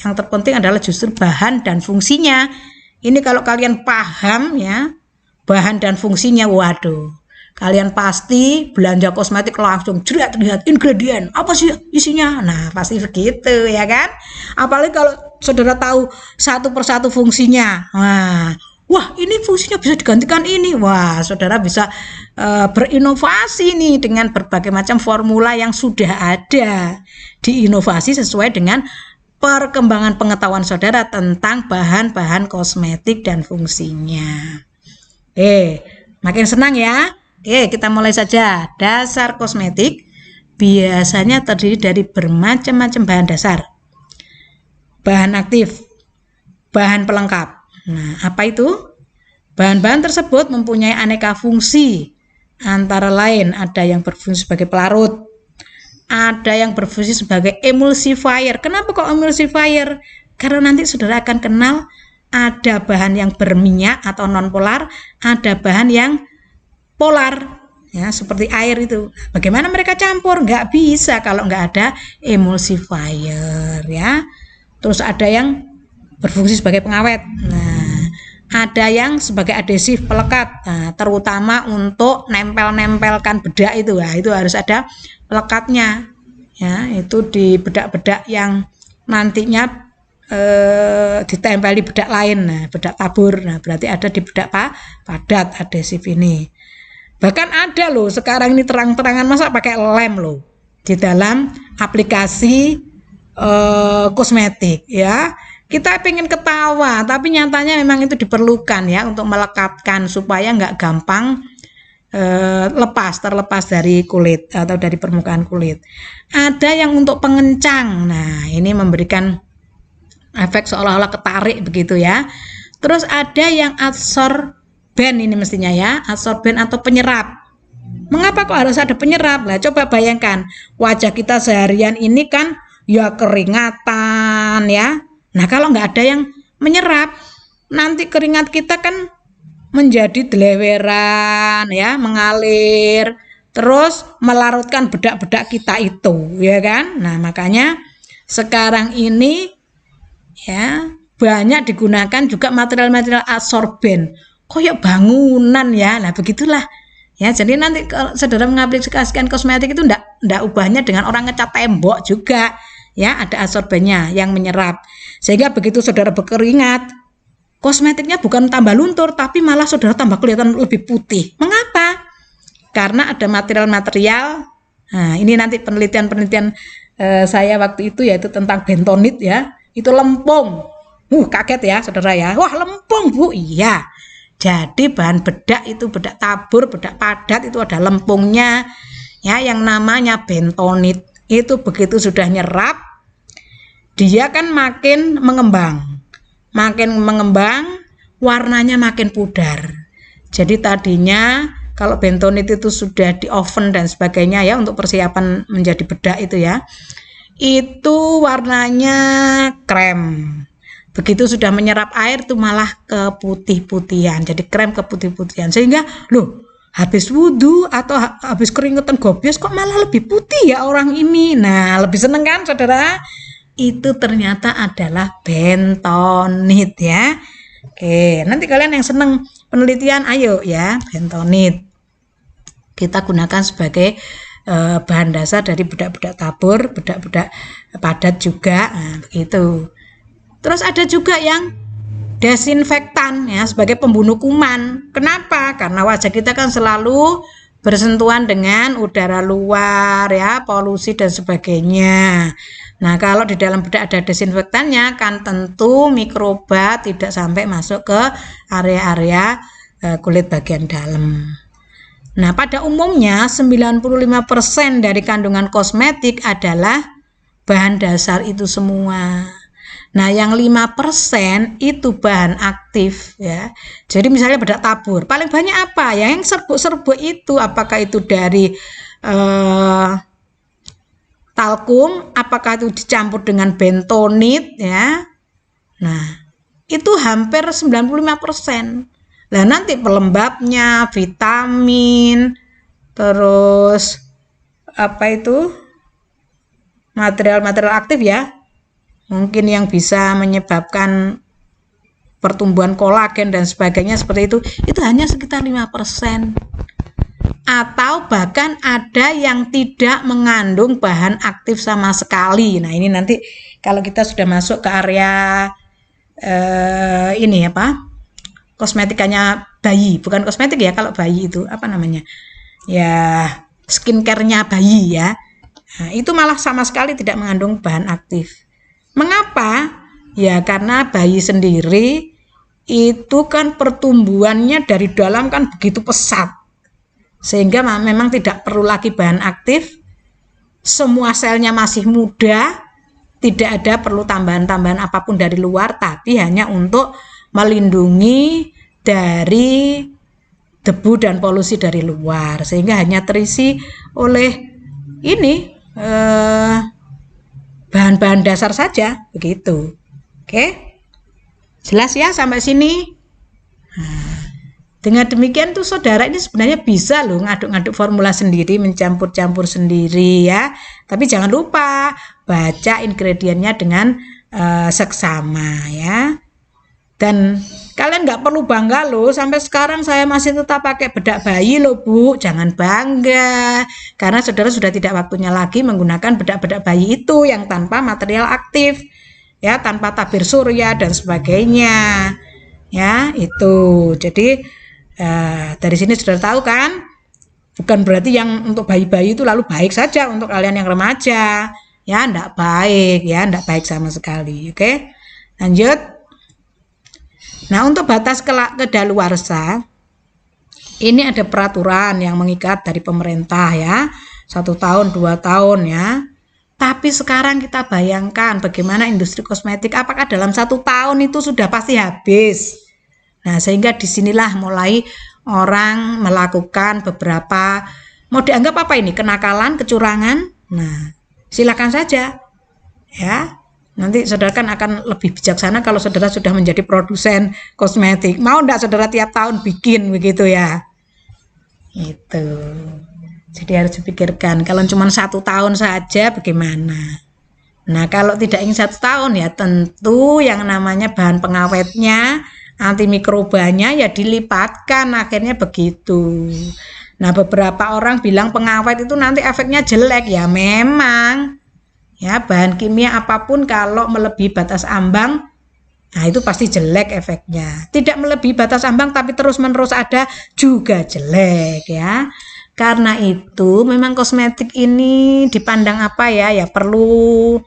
Yang terpenting adalah justru bahan dan fungsinya. Ini kalau kalian paham ya, bahan dan fungsinya, waduh, kalian pasti belanja kosmetik langsung jerat lihat ingredient apa sih isinya. Nah pasti begitu ya kan. Apalagi kalau saudara tahu satu persatu fungsinya. Wah ini fungsinya bisa digantikan ini. Wah saudara bisa berinovasi nih dengan berbagai macam formula yang sudah ada. Diinovasi sesuai dengan perkembangan pengetahuan saudara tentang bahan-bahan kosmetik dan fungsinya. Makin senang ya. Oke, kita mulai saja. Dasar kosmetik biasanya terdiri dari bermacam-macam bahan dasar. Bahan aktif, bahan pelengkap. Nah, apa itu? Bahan-bahan tersebut mempunyai aneka fungsi. Antara lain ada yang berfungsi sebagai pelarut, ada yang berfungsi sebagai emulsifier. Kenapa kok emulsifier? Karena nanti saudara akan kenal ada bahan yang berminyak atau non-polar, ada bahan yang polar ya seperti air itu. Bagaimana mereka campur? Nggak bisa kalau nggak ada emulsifier ya. Terus ada yang berfungsi sebagai pengawet. Nah, ada yang sebagai adhesif pelekat. Nah, terutama untuk nempel-nempelkan bedak itu. Nah, itu harus ada pelekatnya. Ya, itu di bedak-bedak yang nantinya ditempeli bedak lain. Nah, bedak tabur. Nah, berarti ada di bedak padat adhesif ini. Bahkan ada loh sekarang ini terang-terangan masa pakai lem loh di dalam aplikasi kosmetik ya. Kita pengen ketawa tapi nyatanya memang itu diperlukan ya untuk melekatkan supaya nggak gampang terlepas dari kulit atau dari permukaan kulit. Ada yang untuk pengencang. Nah ini memberikan efek seolah-olah ketarik begitu ya. Terus ada yang adsorben ini mestinya ya, adsorben atau penyerap. Mengapa kok harus ada penyerap? Nah, coba bayangkan wajah kita seharian ini kan ya keringatan ya. Nah, kalau nggak ada yang menyerap, nanti keringat kita kan menjadi deleweran ya, mengalir, terus melarutkan bedak-bedak kita itu, ya kan? Nah, makanya sekarang ini ya banyak digunakan juga material-material adsorben. Koyok bangunan ya, nah begitulah ya. Jadi nanti kalau saudara mengaplikasikan kosmetik itu ndak ubahnya dengan orang ngecat tembok juga ya, ada adsorbennya yang menyerap sehingga begitu saudara berkeringat kosmetiknya bukan tambah luntur tapi malah saudara tambah kelihatan lebih putih. Mengapa? Karena ada material-material. Nah ini nanti penelitian saya waktu itu yaitu tentang bentonit ya, itu lempung. Kaget ya saudara ya, wah lempung bu, iya. Jadi bahan bedak itu bedak tabur, bedak padat itu ada lempungnya ya yang namanya bentonit. Itu begitu sudah nyerap dia kan makin mengembang. Makin mengembang warnanya makin pudar. Jadi tadinya kalau bentonit itu sudah di oven dan sebagainya ya untuk persiapan menjadi bedak itu ya. Itu warnanya krem. Begitu sudah menyerap air itu malah keputih-putihan, jadi krem keputih-putihan sehingga loh habis wudhu atau habis keringetan gobios kok malah lebih putih ya orang ini. Nah lebih seneng kan saudara? Itu ternyata adalah bentonit ya. Oke nanti kalian yang seneng penelitian ayo ya bentonit kita gunakan sebagai bahan dasar dari bedak-bedak tabur, bedak-bedak padat juga. Nah begitu. Terus ada juga yang desinfektan ya sebagai pembunuh kuman. Kenapa? Karena wajah kita kan selalu bersentuhan dengan udara luar ya, polusi dan sebagainya. Nah, kalau di dalam bedak ada desinfektannya kan tentu mikroba tidak sampai masuk ke area-area kulit bagian dalam. Nah, pada umumnya 95% dari kandungan kosmetik adalah bahan dasar itu semua. Nah, yang 5% itu bahan aktif ya. Jadi misalnya bedak tabur, paling banyak apa? Ya, yang serbuk-serbuk itu apakah itu dari talkum, apakah itu dicampur dengan bentonit ya. Nah, itu hampir 95%. Nah, nanti pelembabnya, vitamin, terus apa itu? Material-material aktif ya. mungkin yang bisa menyebabkan pertumbuhan kolagen dan sebagainya seperti itu hanya sekitar 5%. Atau bahkan ada yang tidak mengandung bahan aktif sama sekali. Nah, ini nanti kalau kita sudah masuk ke area kosmetikanya bayi, bukan kosmetik ya, kalau bayi itu apa namanya? Ya, skincare-nya bayi ya. Nah, itu malah sama sekali tidak mengandung bahan aktif. Mengapa? Ya karena bayi sendiri itu kan pertumbuhannya dari dalam kan begitu pesat. Sehingga memang tidak perlu lagi bahan aktif, semua selnya masih muda, tidak ada perlu tambahan-tambahan apapun dari luar, tapi hanya untuk melindungi dari debu dan polusi dari luar, sehingga hanya terisi oleh ini bahan-bahan dasar saja, begitu. Oke, jelas ya sampai sini. Dengan demikian tuh saudara ini sebenarnya bisa loh ngaduk-ngaduk formula sendiri, mencampur-campur sendiri ya. Tapi jangan lupa baca ingredientnya dengan seksama ya. Dan kalian nggak perlu bangga loh, sampai sekarang saya masih tetap pakai bedak bayi loh Bu. Jangan bangga, karena saudara sudah tidak waktunya lagi menggunakan bedak-bedak bayi itu yang tanpa material aktif ya, tanpa tabir surya dan sebagainya ya. Itu jadi dari sini sudah tahu kan, bukan berarti yang untuk bayi-bayi itu lalu baik saja untuk kalian yang remaja ya, enggak baik ya, enggak baik sama sekali. Oke, lanjut. Nah, untuk batas kedaluarsa ini ada peraturan yang mengikat dari pemerintah ya, 1 tahun 2 tahun ya. Tapi sekarang kita bayangkan bagaimana industri kosmetik, apakah dalam 1 tahun itu sudah pasti habis. Nah, sehingga disinilah mulai orang melakukan beberapa, mau dianggap apa ini, kenakalan, kecurangan. Nah, silakan saja ya. Nanti saudara kan akan lebih bijaksana kalau saudara sudah menjadi produsen kosmetik. Mau enggak saudara tiap tahun bikin begitu ya? Itu. Jadi harus dipikirkan, kalau cuma 1 tahun saja bagaimana. Nah, kalau tidak ingin 1 tahun ya tentu yang namanya bahan pengawetnya, antimikrobanya ya dilipatkan, akhirnya begitu. Nah, beberapa orang bilang pengawet itu nanti efeknya jelek, ya memang ya, bahan kimia apapun kalau melebihi batas ambang, nah itu pasti jelek efeknya. Tidak melebihi batas ambang tapi terus-menerus ada juga jelek ya. Karena itu memang kosmetik ini dipandang apa ya, ya perlu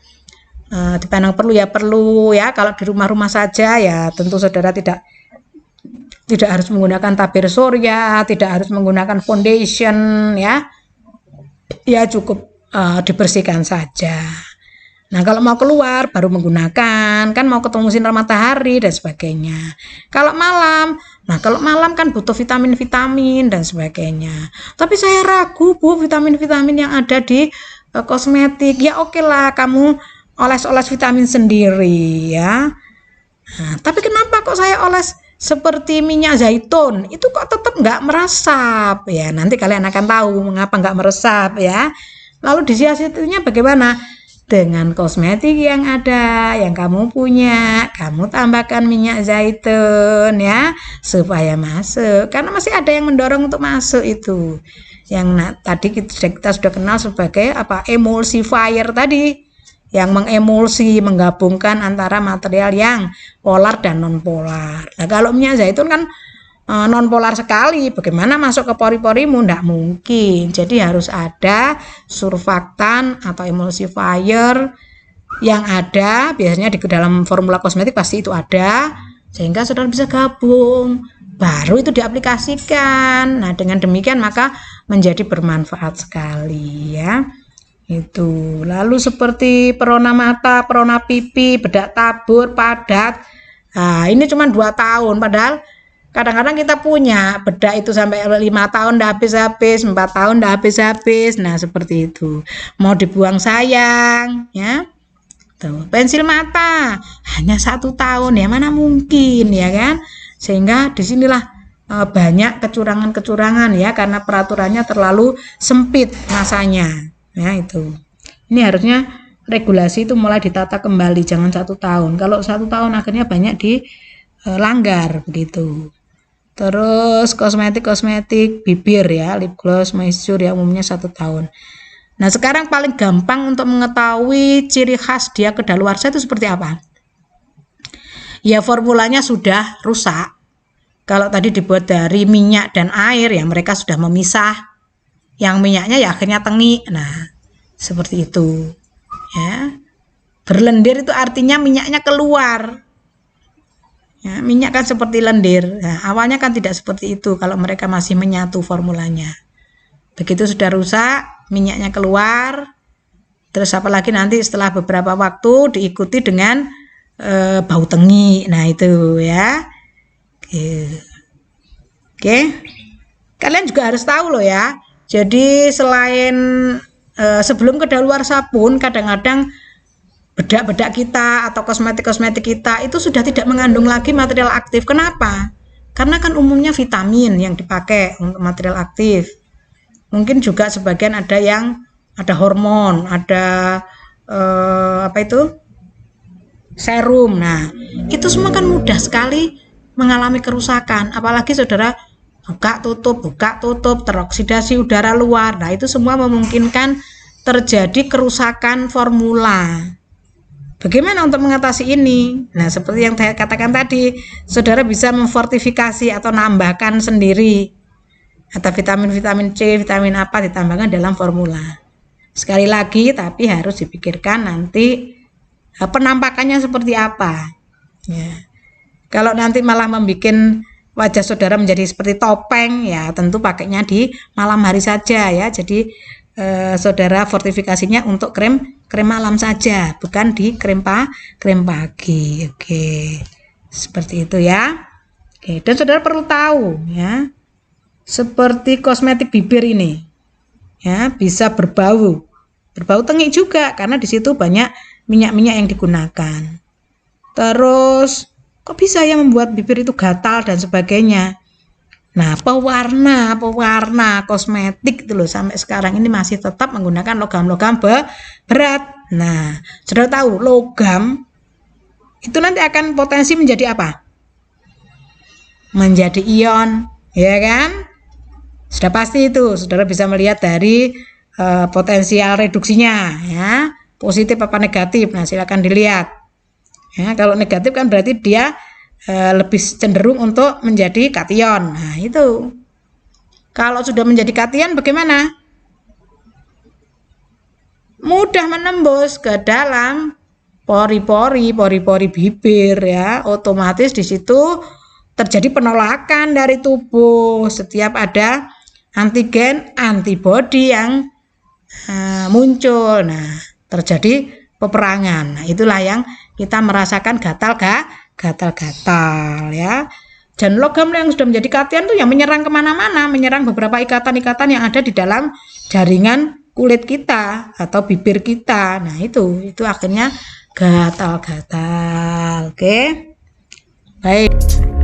dipandang perlu ya. Kalau di rumah-rumah saja ya tentu saudara tidak harus menggunakan tabir surya, tidak harus menggunakan foundation ya. Ya cukup dibersihkan saja. Nah, kalau mau keluar baru menggunakan, kan mau ketemu sinar matahari dan sebagainya. Kalau malam kan butuh vitamin-vitamin dan sebagainya. Tapi saya ragu Bu, vitamin-vitamin yang ada di kosmetik. Ya oke lah, kamu oles-oles vitamin sendiri ya. Nah, tapi kenapa kok saya oles seperti minyak zaitun? Itu kok tetap nggak meresap ya. Nanti kalian akan tahu mengapa nggak meresap ya. Lalu disiasatinya bagaimana? Dengan kosmetik yang ada, yang kamu punya, kamu tambahkan minyak zaitun ya, supaya masuk. Karena masih ada yang mendorong untuk masuk itu. Yang tadi kita sudah kenal sebagai apa, emulsifier tadi, yang mengemulsi, menggabungkan antara material yang polar dan non polar. Nah, kalau minyak zaitun kan non polar sekali, bagaimana masuk ke pori-porimu? Tidak mungkin. Jadi harus ada surfaktan atau emulsifier yang ada, biasanya di dalam formula kosmetik pasti itu ada, sehingga saudara bisa gabung, baru itu diaplikasikan. Nah, dengan demikian maka menjadi bermanfaat sekali ya. Itu. Lalu seperti perona mata, perona pipi, bedak tabur, padat. Nah, ini cuma 2 tahun, padahal kadang-kadang kita punya bedak itu sampai 5 tahun udah habis-habis, 4 tahun udah habis-habis. Nah, seperti itu. Mau dibuang sayang, ya. Tuh, pensil mata hanya 1 tahun, ya mana mungkin, ya kan? Sehingga disinilah banyak kecurangan-kecurangan ya, karena peraturannya terlalu sempit masanya. Ya, itu. Ini harusnya regulasi itu mulai ditata kembali, jangan 1 tahun. Kalau 1 tahun akhirnya banyak dilanggar begitu. Terus kosmetik bibir ya, lip gloss, moisture ya umumnya 1 tahun. Nah sekarang paling gampang untuk mengetahui ciri khas dia kedaluarsa itu seperti apa? Ya formulanya sudah rusak. Kalau tadi dibuat dari minyak dan air ya mereka sudah memisah. Yang minyaknya ya akhirnya tengi. Nah seperti itu ya. Berlendir itu artinya minyaknya keluar ya, minyak kan seperti lendir. Nah, awalnya kan tidak seperti itu kalau mereka masih menyatu formulanya. Begitu sudah rusak minyaknya keluar, terus apalagi nanti setelah beberapa waktu diikuti dengan bau tengi. Nah itu ya. Oke. Kalian juga harus tahu loh ya. Jadi selain sebelum kedaluarsa pun kadang-kadang bedak-bedak kita atau kosmetik-kosmetik kita itu sudah tidak mengandung lagi material aktif. Kenapa? Karena kan umumnya vitamin yang dipakai untuk material aktif. Mungkin juga sebagian ada yang ada hormon, ada apa itu? Serum. Nah, itu semua kan mudah sekali mengalami kerusakan. Apalagi saudara buka tutup, teroksidasi udara luar. Nah, itu semua memungkinkan terjadi kerusakan formula. Bagaimana untuk mengatasi ini? Nah, seperti yang saya katakan tadi, saudara bisa memfortifikasi atau nambahkan sendiri. Atau vitamin C, vitamin apa ditambahkan dalam formula. Sekali lagi, tapi harus dipikirkan nanti penampakannya seperti apa. Ya. Kalau nanti malah membuat wajah saudara menjadi seperti topeng, ya tentu pakainya di malam hari saja ya. Jadi saudara fortifikasinya untuk krem malam saja, bukan di krem pagi. Oke. Seperti itu ya. Oke, dan saudara perlu tahu ya. Seperti kosmetik bibir ini. Ya, bisa berbau tengi juga karena di situ banyak minyak-minyak yang digunakan. Terus kok bisa ya membuat bibir itu gatal dan sebagainya. Nah, pewarna kosmetik itu loh sampai sekarang ini masih tetap menggunakan logam-logam berat. Nah, saudara tahu logam itu nanti akan potensi menjadi apa? Menjadi ion, ya kan? Sudah pasti itu, saudara bisa melihat dari potensial reduksinya, ya, positif apa negatif. Nah, silakan dilihat. Ya, kalau negatif kan berarti dia lebih cenderung untuk menjadi kation. Nah, itu. Kalau sudah menjadi kation bagaimana? Mudah menembus ke dalam pori-pori bibir ya. Otomatis di situ terjadi penolakan dari tubuh setiap ada antigen, antibodi yang muncul. Nah, terjadi peperangan. Nah, itulah yang kita merasakan gatal-gatal ya. Dan logam yang sudah menjadi kation itu yang menyerang kemana-mana, menyerang beberapa ikatan-ikatan yang ada di dalam jaringan kulit kita atau bibir kita. Nah itu akhirnya gatal-gatal. Oke, baik.